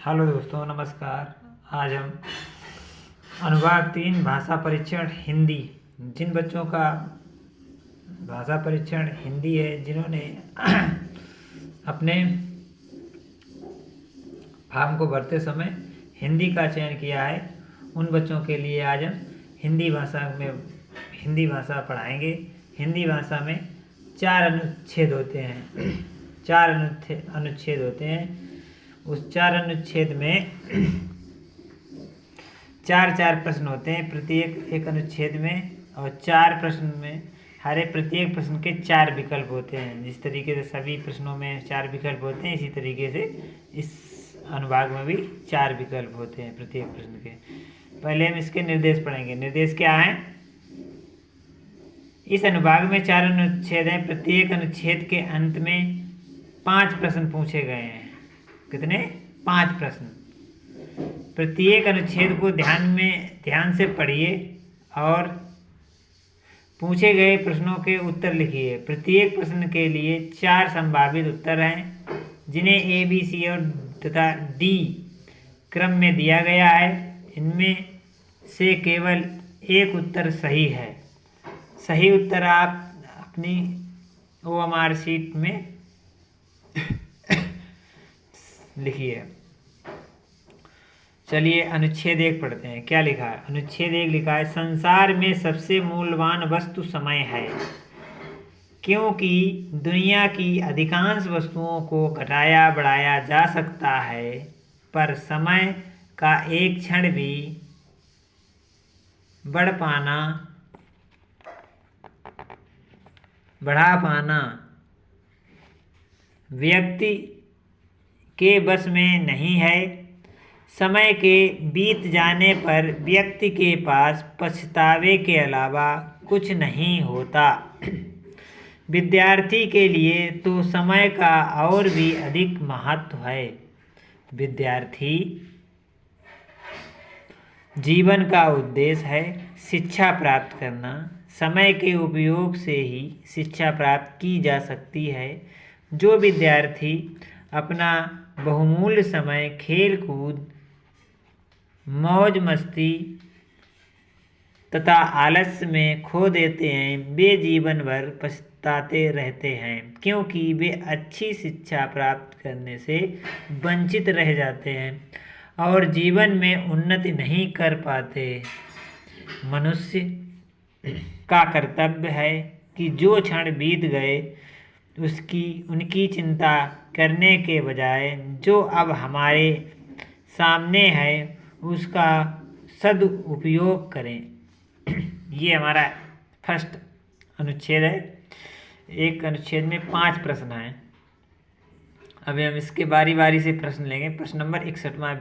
Hello दोस्तों, नमस्कार। आज हम अनुभाग 3 भाषा परीक्षण हिंदी, जिन बच्चों का भाषा परीक्षण हिंदी है, जिन्होंने अपने फॉर्म को भरते समय हिंदी का चयन किया है, उन बच्चों के लिए आज हम हिंदी भाषा पढ़ाएंगे। हिंदी भाषा में 4 अनुच्छेद होते हैं। 4 अनुच्छेद होते हैं। उस 4 अनुच्छेद में 4 प्रश्न होते हैं प्रत्येक एक अनुच्छेद में, और 4 प्रश्न में प्रत्येक प्रश्न के 4 विकल्प होते हैं। जिस तरीके से सभी प्रश्नों में 4 विकल्प होते हैं, इसी तरीके से इस अनुभाग में भी 4 विकल्प होते हैं प्रत्येक प्रश्न के। पहले हम इसके निर्देश पढ़ेंगे। निर्देश क्या है? इस अनुभाग में 4 अनुच्छेद हैं। प्रत्येक अनुच्छेद के अंत में 5 प्रश्न पूछे गए हैं। कितने? 5 प्रश्न। प्रत्येक अनुच्छेद को ध्यान से पढ़िए और पूछे गए प्रश्नों के उत्तर लिखिए। प्रत्येक प्रश्न के लिए 4 संभावित उत्तर हैं, जिन्हें ए, बी, सी और तथा डी क्रम में दिया गया है। इनमें से केवल एक उत्तर सही है। सही उत्तर आप अपनी OMR शीट में लिखिए। चलिए अनुच्छेद 1 पढ़ते हैं। क्या लिखा है? अनुच्छेद 1 लिखा है, संसार में सबसे मूल्यवान वस्तु समय है, क्योंकि दुनिया की अधिकांश वस्तुओं को घटाया बढ़ाया जा सकता है, पर समय का एक क्षण भी बढ़ा पाना व्यक्ति के बस में नहीं है। समय के बीत जाने पर व्यक्ति के पास पछतावे के अलावा कुछ नहीं होता। विद्यार्थी के लिए तो समय का और भी अधिक महत्व है। विद्यार्थी जीवन का उद्देश्य है शिक्षा प्राप्त करना। समय के उपयोग से ही शिक्षा प्राप्त की जा सकती है। जो विद्यार्थी अपना बहुमूल्य समय खेल कूद, मौज मस्ती तथा आलस्य में खो देते हैं, वे जीवन भर पछताते रहते हैं, क्योंकि वे अच्छी शिक्षा प्राप्त करने से वंचित रह जाते हैं और जीवन में उन्नति नहीं कर पाते। मनुष्य का कर्तव्य है कि जो क्षण बीत गए उनकी चिंता करने के बजाय जो अब हमारे सामने है उसका सदुपयोग करें। ये हमारा फर्स्ट अनुच्छेद है। एक अनुच्छेद में 5 प्रश्न हैं। अभी हम इसके बारी बारी से प्रश्न लेंगे। प्रश्न नंबर 61वां,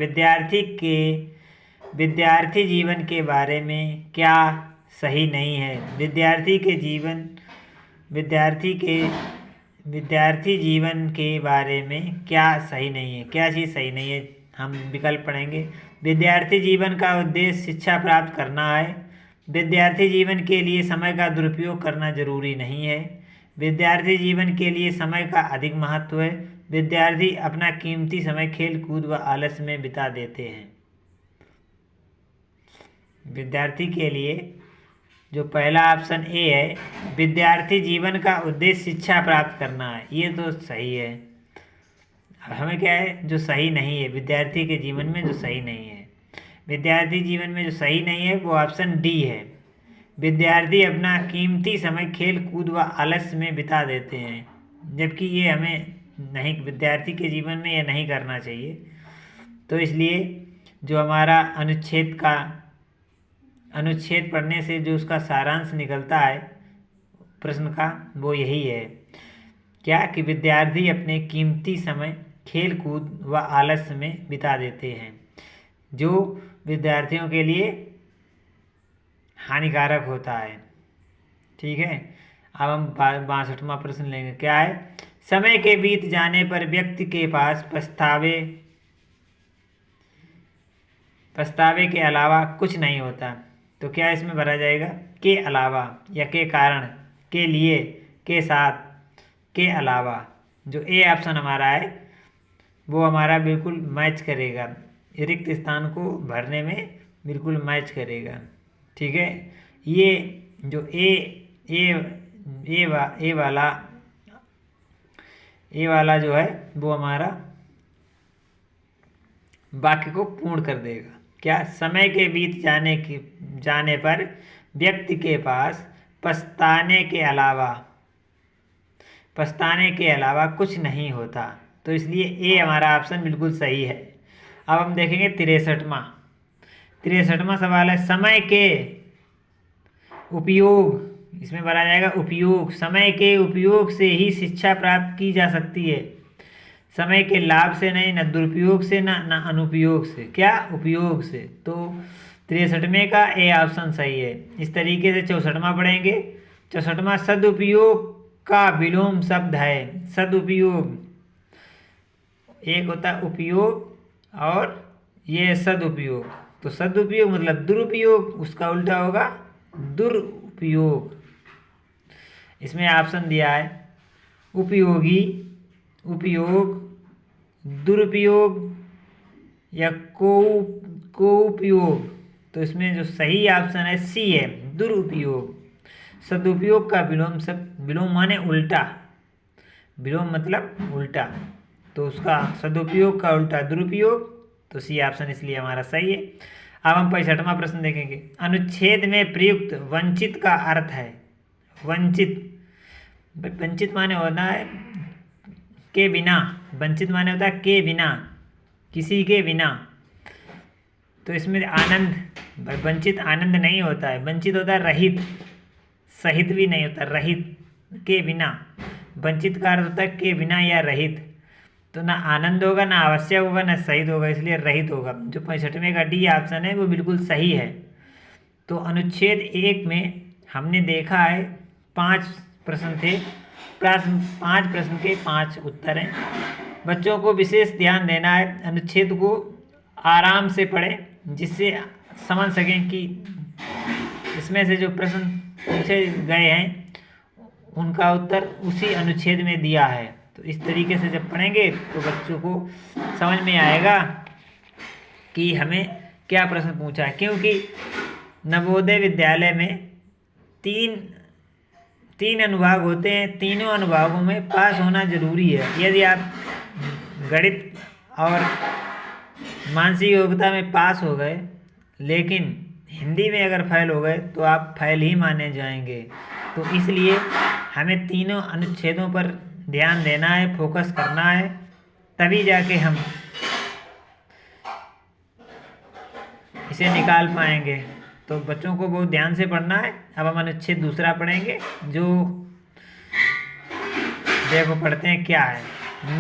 विद्यार्थी जीवन के बारे में क्या सही नहीं है? विद्यार्थी जीवन के बारे में क्या सही नहीं है? क्या चीज़ सही नहीं है? हम विकल्प पढ़ेंगे। विद्यार्थी जीवन का उद्देश्य शिक्षा प्राप्त करना है। विद्यार्थी जीवन के लिए समय का दुरुपयोग करना जरूरी नहीं है। विद्यार्थी जीवन के लिए समय का अधिक महत्व है। विद्यार्थी अपना कीमती समय खेल कूद व आलस्य में बिता देते हैं। विद्यार्थी के लिए जो पहला ऑप्शन ए है, विद्यार्थी जीवन का उद्देश्य शिक्षा प्राप्त करना है, ये तो सही है। अब हमें क्या है जो सही नहीं है? विद्यार्थी के जीवन में जो सही नहीं है, विद्यार्थी जीवन में जो सही नहीं है वो ऑप्शन डी है। विद्यार्थी अपना कीमती समय खेल कूद व आलस्य में बिता देते हैं, जबकि ये हमें नहीं, विद्यार्थी के जीवन में ये नहीं करना चाहिए। तो इसलिए जो हमारा अनुच्छेद पढ़ने से जो उसका सारांश निकलता है प्रश्न का, वो यही है। क्या? कि विद्यार्थी अपने कीमती समय खेल कूद व आलस्य में बिता देते हैं, जो विद्यार्थियों के लिए हानिकारक होता है। ठीक है। अब हम 62वां प्रश्न लेंगे। क्या है? समय के बीत जाने पर व्यक्ति के पास पछतावे के अलावा कुछ नहीं होता। तो क्या इसमें भरा जाएगा? के अलावा, या के कारण, के लिए, के साथ, के अलावा। जो ए ऑप्शन हमारा है वो हमारा बिल्कुल मैच करेगा, रिक्त स्थान को भरने में बिल्कुल मैच करेगा। ठीक है, ये जो ए वाला जो है वो हमारा वाक्य को पूर्ण कर देगा। क्या? समय के बीत जाने पर व्यक्ति के पास पछताने के अलावा कुछ नहीं होता। तो इसलिए ए हमारा ऑप्शन बिल्कुल सही है। अब हम देखेंगे 63वां सवाल है, समय के उपयोग, इसमें बोला जाएगा उपयोग, समय के उपयोग से ही शिक्षा प्राप्त की जा सकती है। समय के लाभ से नहीं, न दुरुपयोग से, न अनुपयोग से। क्या? उपयोग से। तो 63वें का ए ऑप्शन सही है। इस तरीके से 64वां पढ़ेंगे। 64वां सदुपयोग का विलोम शब्द है। सदुपयोग, एक होता है उपयोग और ये सदुपयोग। तो सदुपयोग मतलब दुरुपयोग, उसका उल्टा होगा दुरुपयोग। इसमें ऑप्शन दिया है उपयोगी, उपयोग, दुरुपयोग या कोउपयोग। तो इसमें जो सही ऑप्शन है सी है, दुरुपयोग। सदुपयोग का विलोम शब्द, विलोम माने उल्टा, विलोम मतलब उल्टा, तो उसका सदुपयोग का उल्टा दुरुपयोग। तो सी ऑप्शन इसलिए हमारा सही है। अब हम 65वां प्रश्न देखेंगे। अनुच्छेद में प्रयुक्त वंचित का अर्थ है। वंचित, वंचित माने होना है के बिना, वंचित माने होता है के बिना, किसी के बिना। तो इसमें आनंद, वंचित आनंद नहीं होता है, वंचित होता है रहित, सहित भी नहीं होता, रहित, के बिना। वंचित का अर्थ होता है के बिना या रहित। तो ना आनंद होगा, ना आवश्यक होगा, ना सहित होगा, इसलिए रहित होगा। जो 65वें का डी ऑप्शन है वो बिल्कुल सही है। तो अनुच्छेद 1 में हमने देखा है 5 प्रश्न थे, 5 प्रश्न के 5 उत्तर हैं। बच्चों को विशेष ध्यान देना है, अनुच्छेद को आराम से पढ़ें, जिससे समझ सकें कि इसमें से जो प्रश्न पूछे गए हैं उनका उत्तर उसी अनुच्छेद में दिया है। तो इस तरीके से जब पढ़ेंगे तो बच्चों को समझ में आएगा कि हमें क्या प्रश्न पूछा है। क्योंकि नवोदय विद्यालय में तीन अनुभाग होते हैं, तीनों अनुभागों में पास होना जरूरी है। यदि आप गणित और मानसिक योग्यता में पास हो गए लेकिन हिंदी में अगर फेल हो गए तो आप फेल ही माने जाएंगे। तो इसलिए हमें तीनों अनुच्छेदों पर ध्यान देना है, फोकस करना है, तभी जाके हम इसे निकाल पाएंगे। तो बच्चों को बहुत ध्यान से पढ़ना है। अब हम अनुच्छेद दूसरा पढ़ेंगे, जो देखो पढ़ते हैं क्या है।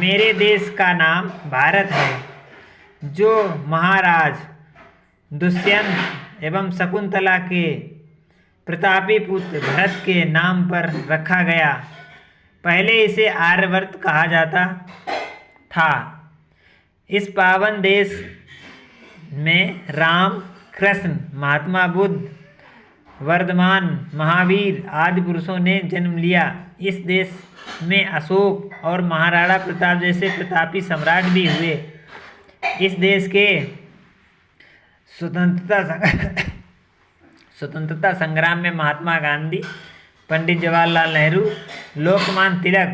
मेरे देश का नाम भारत है, जो महाराज दुष्यंत एवं शकुंतला के प्रतापी पुत्र भरत के नाम पर रखा गया। पहले इसे आर्यवर्त कहा जाता था। इस पावन देश में राम, कृष्ण, महात्मा बुद्ध, वर्धमान, महावीर आदि पुरुषों ने जन्म लिया। इस देश में अशोक और महाराणा प्रताप जैसे प्रतापी सम्राट भी हुए। इस देश के स्वतंत्रता संग्राम में महात्मा गांधी, पंडित जवाहरलाल नेहरू, लोकमान्य तिलक,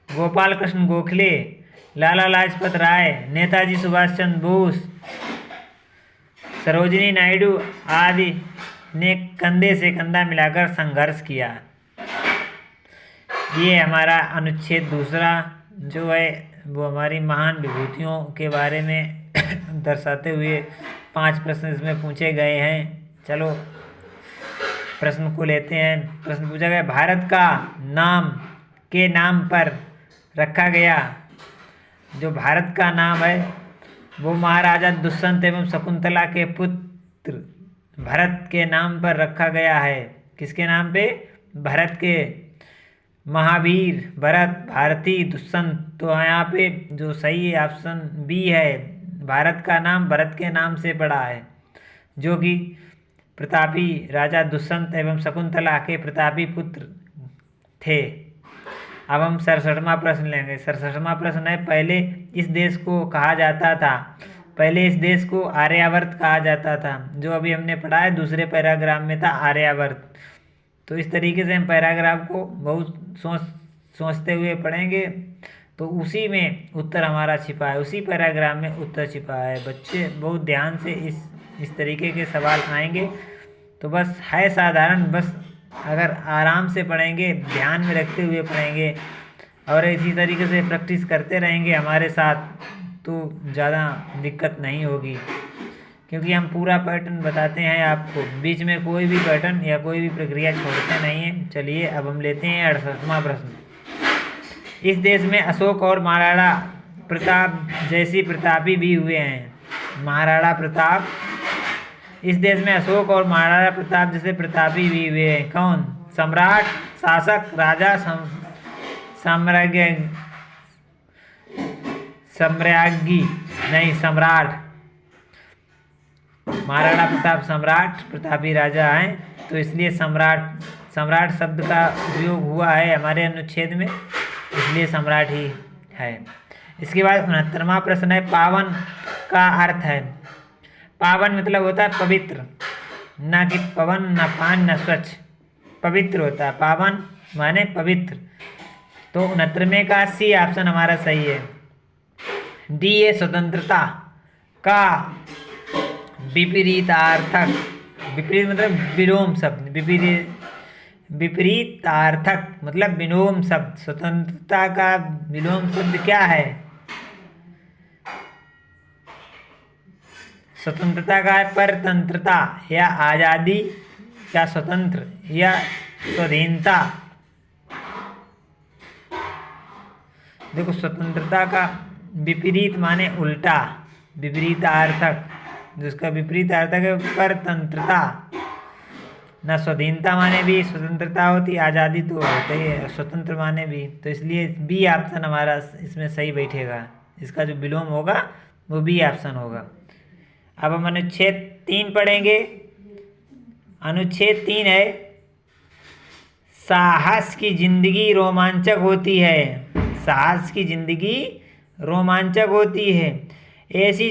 गोपाल कृष्ण गोखले, लाला लाजपत राय, नेताजी सुभाष चंद्र बोस, सरोजिनी नायडू आदि ने कंधे से कंधा मिलाकर संघर्ष किया। ये हमारा अनुच्छेद दूसरा जो है वो हमारी महान विभूतियों के बारे में दर्शाते हुए 5 प्रश्न इसमें पूछे गए हैं। चलो प्रश्न को लेते हैं। प्रश्न पूछा गया, भारत का नाम के नाम पर रखा गया। जो भारत का नाम है वो महाराजा दुष्यंत एवं शकुंतला के पुत्र भरत के नाम पर रखा गया है। किसके नाम पे? भरत के। महावीर, भरत, भारती, दुष्यंत। तो यहाँ पे जो सही ऑप्शन बी है, भारत का नाम भरत के नाम से पड़ा है, जो कि प्रतापी राजा दुष्यंत एवं शकुंतला के प्रतापी पुत्र थे। अब हम 67वां प्रश्न लेंगे। 67वां प्रश्न है, पहले इस देश को कहा जाता था, पहले इस देश को आर्यावर्त कहा जाता था। जो अभी हमने पढ़ा है दूसरे पैराग्राफ में था आर्यावर्त। तो इस तरीके से हम पैराग्राफ को बहुत सोचते हुए पढ़ेंगे, तो उसी में उत्तर हमारा छिपा है, उसी पैराग्राफ में उत्तर छिपा है। बच्चे बहुत ध्यान से इस तरीके के सवाल आएंगे। तो बस है साधारण, बस अगर आराम से पढ़ेंगे, ध्यान में रखते हुए पढ़ेंगे और इसी तरीके से प्रैक्टिस करते रहेंगे हमारे साथ, तो ज़्यादा दिक्कत नहीं होगी, क्योंकि हम पूरा पैटर्न बताते हैं आपको, बीच में कोई भी पैटर्न या कोई भी प्रक्रिया छोड़ते नहीं हैं। चलिए अब हम लेते हैं 68वां प्रश्न। इस देश में अशोक और महाराणा प्रताप जैसी प्रतापी भी हुए हैं। महाराणा प्रताप, इस देश में अशोक और महाराणा प्रताप जैसे प्रतापी भी हुए हैं। कौन? सम्राट, शासक, राजा, सम्राज्ञी नहीं, सम्राट। महाराणा प्रताप सम्राट, प्रतापी राजा हैं, तो इसलिए सम्राट शब्द का उपयोग हुआ है हमारे अनुच्छेद में, इसलिए सम्राट ही है। इसके बाद 69वां प्रश्न है, पावन का अर्थ है। पावन मतलब होता है पवित्र, ना कि पवन, ना पान, ना स्वच्छ, पवित्र होता है। पावन माने पवित्र। तो 69वें का सी ऑप्शन हमारा सही है। डी है स्वतंत्रता का विपरीतार्थक, विपरीत मतलब विलोम शब्द, विपरीतार्थक मतलब विलोम शब्द। स्वतंत्रता का विलोम शब्द क्या है? स्वतंत्रता का है परतंत्रता या आज़ादी, या स्वतंत्र या स्वाधीनता। देखो, स्वतंत्रता का विपरीत माने उल्टा, विपरीतार्थक, जिसका विपरीतार्थक है परतंत्रता। ना स्वाधीनता माने भी स्वतंत्रता होती, आज़ादी तो होती है, स्वतंत्र माने भी, तो इसलिए बी ऑप्शन हमारा इसमें सही बैठेगा। इसका जो विलोम होगा वो बी ऑप्शन होगा। अब हम अनुच्छेद 3 पढ़ेंगे। अनुच्छेद 3 है, साहस की जिंदगी रोमांचक होती है। साहस की जिंदगी रोमांचक होती है। ऐसी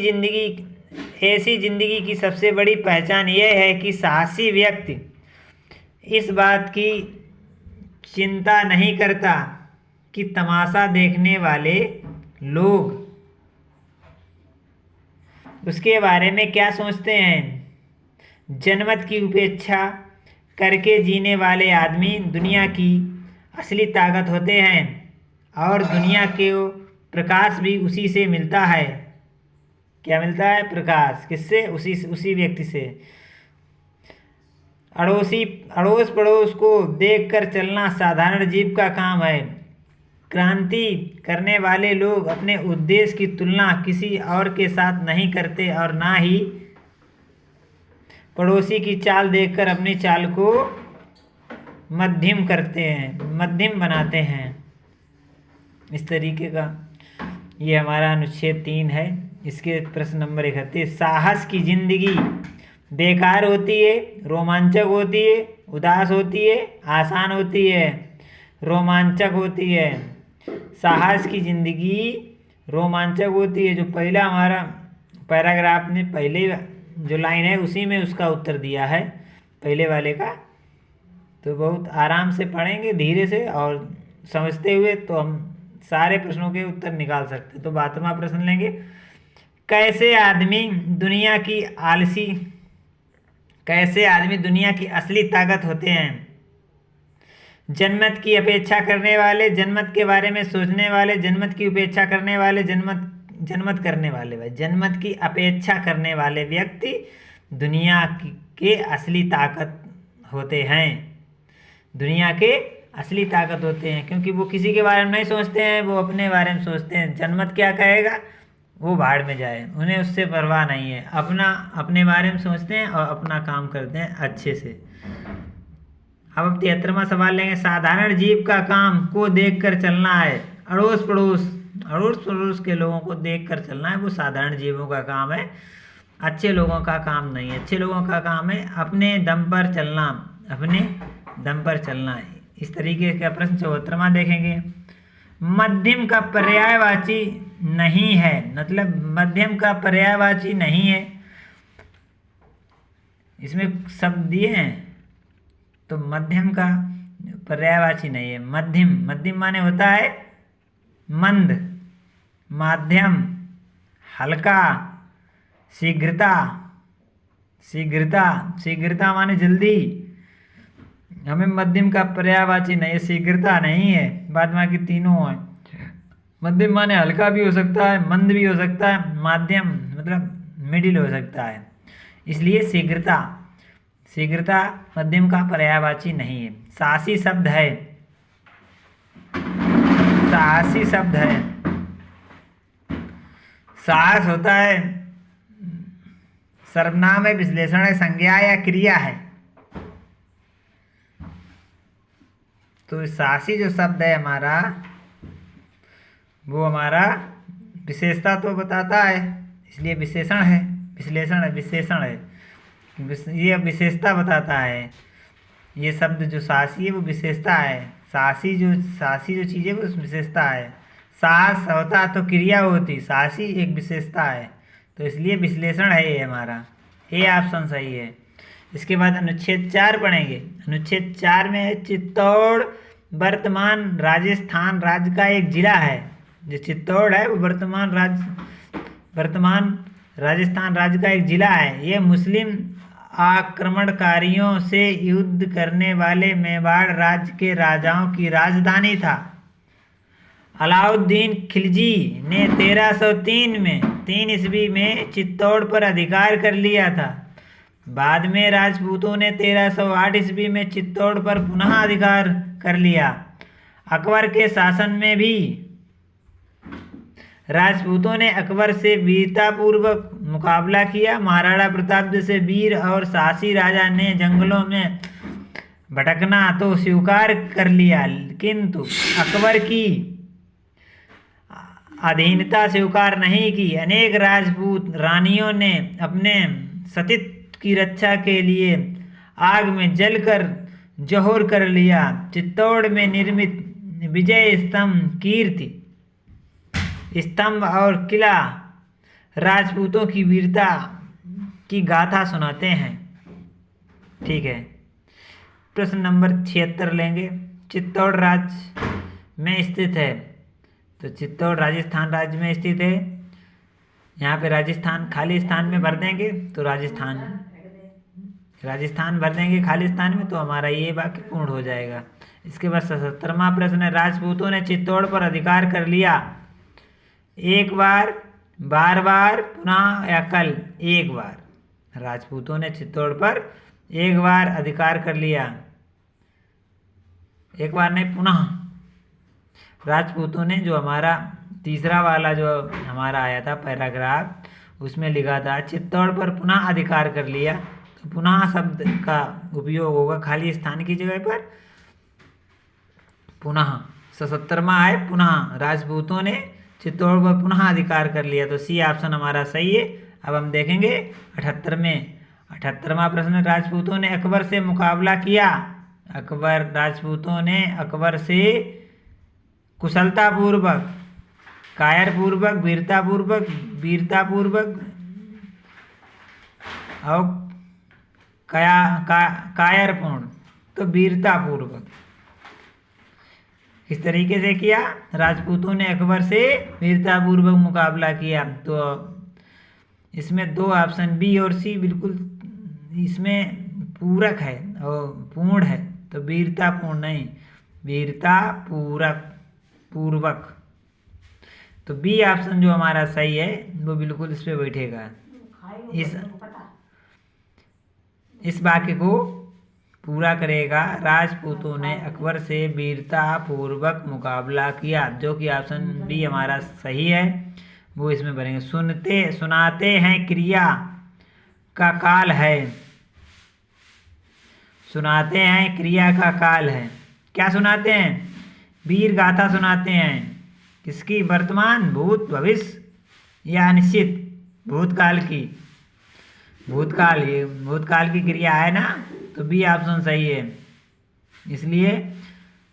जिंदगी की सबसे बड़ी पहचान यह है कि साहसी व्यक्ति इस बात की चिंता नहीं करता कि तमाशा देखने वाले लोग उसके बारे में क्या सोचते हैं। जनमत की उपेक्षा करके जीने वाले आदमी दुनिया की असली ताकत होते हैं और दुनिया के प्रकाश भी उसी से मिलता है। क्या मिलता है? प्रकाश। किससे? उसी व्यक्ति से। अड़ोस पड़ोस को देखकर चलना साधारण जीव का काम है। क्रांति करने वाले लोग अपने उद्देश्य की तुलना किसी और के साथ नहीं करते और ना ही पड़ोसी की चाल देखकर अपनी चाल को मध्यम बनाते हैं। इस तरीके का ये हमारा अनुच्छेद 3 है। इसके प्रश्न नंबर 31, साहस की जिंदगी बेकार होती है, रोमांचक होती है, उदास होती है, आसान होती है। रोमांचक होती है। साहस की जिंदगी रोमांचक होती है। जो पहला हमारा पैराग्राफ में पहले जो लाइन है उसी में उसका उत्तर दिया है, पहले वाले का। तो बहुत आराम से पढ़ेंगे धीरे से और समझते हुए, तो हम सारे प्रश्नों के उत्तर निकाल सकते। तो 72वां प्रश्न लेंगे, कैसे आदमी दुनिया की असली ताकत होते हैं। जनमत की अपेक्षा करने वाले, जनमत के बारे में सोचने वाले, जनमत की उपेक्षा करने वाले, जनमत की अपेक्षा करने वाले व्यक्ति दुनिया के असली ताकत होते हैं। दुनिया के असली ताकत होते हैं, क्योंकि वो किसी के बारे में नहीं सोचते हैं, वो अपने बारे में सोचते हैं। जनमत क्या कहेगा वो भाड़ में जाए, उन्हें उससे परवाह नहीं है। अपने बारे में सोचते हैं और अपना काम करते हैं अच्छे से। अब हम 73वां सवाल लेंगे, साधारण जीव का काम को देखकर चलना है। अड़ोस पड़ोस के लोगों को देखकर चलना है, वो साधारण जीवों का काम है, अच्छे लोगों का काम नहीं है। अच्छे लोगों का काम है अपने दम पर चलना है। इस तरीके का प्रश्न 74वां देखेंगे। मध्यम का पर्यायवाची नहीं है, मतलब मध्यम का पर्यायवाची नहीं है। इसमें शब्द दिए हैं तो मध्यम का पर्यायवाची नहीं है। मध्यम, मध्यम माने होता है मंद, माध्यम, हल्का, शीघ्रता, शीघ्रता, शीघ्रता माने जल्दी। हमें मध्यम का पर्यायवाची नहीं है, शीघ्रता नहीं है, बाद बाकी तीनों है। मध्यम माने हल्का भी हो सकता है, मंद भी हो सकता है, माध्यम मतलब मिडिल हो सकता है, इसलिए शीघ्रता, शीघ्रता मध्यम का पर्यायवाची नहीं है। साहसी शब्द है, साहसी शब्द है। साहस होता है सर्वनाम है, विश्लेषण है, संज्ञा या क्रिया है। तो साहसी जो शब्द है हमारा, वो हमारा विशेषता तो बताता है, इसलिए विशेषण है, विश्लेषण है, विशेषण है, ये विशेषता बताता है। ये शब्द जो साहसी है वो विशेषता है। साहसी जो चीज़ है वो विशेषता है। साहस होता तो क्रिया होती, साहसी एक विशेषता है, तो इसलिए विश्लेषण है ये हमारा। ए ऑप्शन सही है। इसके बाद अनुच्छेद 4 पढ़ेंगे। अनुच्छेद 4 में है चित्तौड़ वर्तमान राजस्थान राज्य का एक जिला है। जो चित्तौड़ है वो वर्तमान राजस्थान राज्य का एक जिला है। ये मुस्लिम आक्रमणकारियों से युद्ध करने वाले मेवाड़ राज्य के राजाओं की राजधानी था। अलाउद्दीन खिलजी ने 1303 में 3 ईस्वी में चित्तौड़ पर अधिकार कर लिया था। बाद में राजपूतों ने 1308 ईस्वी में चित्तौड़ पर पुनः अधिकार कर लिया। अकबर के शासन में भी राजपूतों ने अकबर से वीरतापूर्वक मुकाबला किया। महाराणा प्रताप जैसे वीर और साहसी राजा ने जंगलों में भटकना तो स्वीकार कर लिया, किंतु अकबर की अधीनता स्वीकार नहीं की। अनेक राजपूत रानियों ने अपने सतीत्व की रक्षा के लिए आग में जलकर जौहर कर लिया। चित्तौड़ में निर्मित विजय स्तंभ, कीर्ति स्तंभ और किला राजपूतों की वीरता की गाथा सुनाते हैं। ठीक है, प्रश्न नंबर 76 लेंगे। चित्तौड़ राज्य में स्थित है, तो चित्तौड़ राजस्थान राज्य में स्थित है। यहाँ पे राजस्थान खाली स्थान में भर देंगे तो राजस्थान भर देंगे खाली स्थान में, तो हमारा ये वाक्य पूर्ण हो जाएगा। इसके बाद 77वां प्रश्न है, राजपूतों ने चित्तौड़ पर अधिकार कर लिया। एक बार, बार बार, पुनः या कल? एक बार। राजपूतों ने चित्तौड़ पर एक बार अधिकार कर लिया, एक बार नहीं, पुनः। राजपूतों ने, जो हमारा तीसरा वाला जो हमारा आया था पैराग्राफ, उसमें लिखा था चित्तौड़ पर पुनः अधिकार कर लिया, तो पुनः शब्द का उपयोग होगा खाली स्थान की जगह पर पुनः। 77वां है पुनः, राजपूतों ने चित्तौड़ पर पुनः अधिकार कर लिया, तो सी ऑप्शन हमारा सही है। अब हम देखेंगे 78 में। 78वां प्रश्न, राजपूतों ने अकबर से मुकाबला किया। राजपूतों ने अकबर से कुशलतापूर्वक, कायरपूर्वक, वीरतापूर्वक और कायरपूर्ण, तो वीरतापूर्वक इस तरीके से किया। राजपूतों ने अकबर से वीरतापूर्वक मुकाबला किया, तो इसमें 2 ऑप्शन बी और सी बिल्कुल इसमें पूरक है और पूर्ण है, तो वीरतापूर्ण नहीं, वीरतापूर्वक, तो बी ऑप्शन जो हमारा सही है वो बिल्कुल इस पे बैठेगा। इस वाक्य को पूरा करेगा। राजपूतों ने अकबर से वीरतापूर्वक मुकाबला किया, जो कि ऑप्शन बी हमारा सही है, वो इसमें भरेंगे। सुनाते हैं क्रिया का काल है। सुनाते हैं क्रिया का काल है। क्या सुनाते हैं? वीर गाथा सुनाते हैं। किसकी? वर्तमान, भूत, भविष्य या अनिश्चित? भूतकाल की। भूतकाल की क्रिया है ना, तो बी ऑप्शन सही है। इसलिए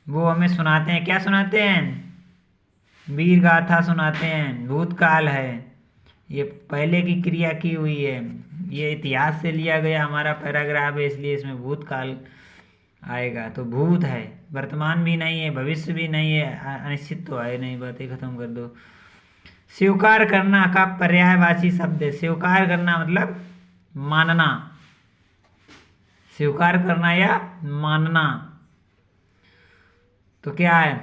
वो हमें सुनाते हैं। क्या सुनाते हैं? वीर गाथा सुनाते हैं, भूतकाल है, ये पहले की क्रिया की हुई है। ये इतिहास से लिया गया हमारा पैराग्राफ है, इसलिए इसमें भूतकाल आएगा। तो भूत है, वर्तमान भी नहीं है, भविष्य भी नहीं है, अनिश्चित तो है नहीं। बातें खत्म कर दो। स्वीकार करना का पर्यायवाची शब्द है। स्वीकार करना मतलब मानना, स्वीकार करना या मानना। तो क्या है?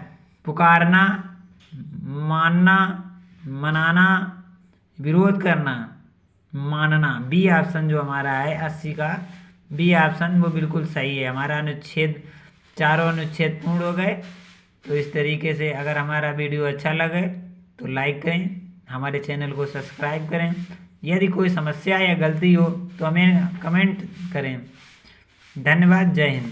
पुकारना, मानना, मनाना, विरोध करना, मानना। बी ऑप्शन जो हमारा है 80 का, बी ऑप्शन वो बिल्कुल सही है। हमारा अनुच्छेद, चारों अनुच्छेद पूर्ण हो गए। तो इस तरीके से अगर हमारा वीडियो अच्छा लगे तो लाइक करें, हमारे चैनल को सब्सक्राइब करें। यदि कोई समस्या या गलती हो तो हमें कमेंट करें। धन्यवाद। जय हिंद।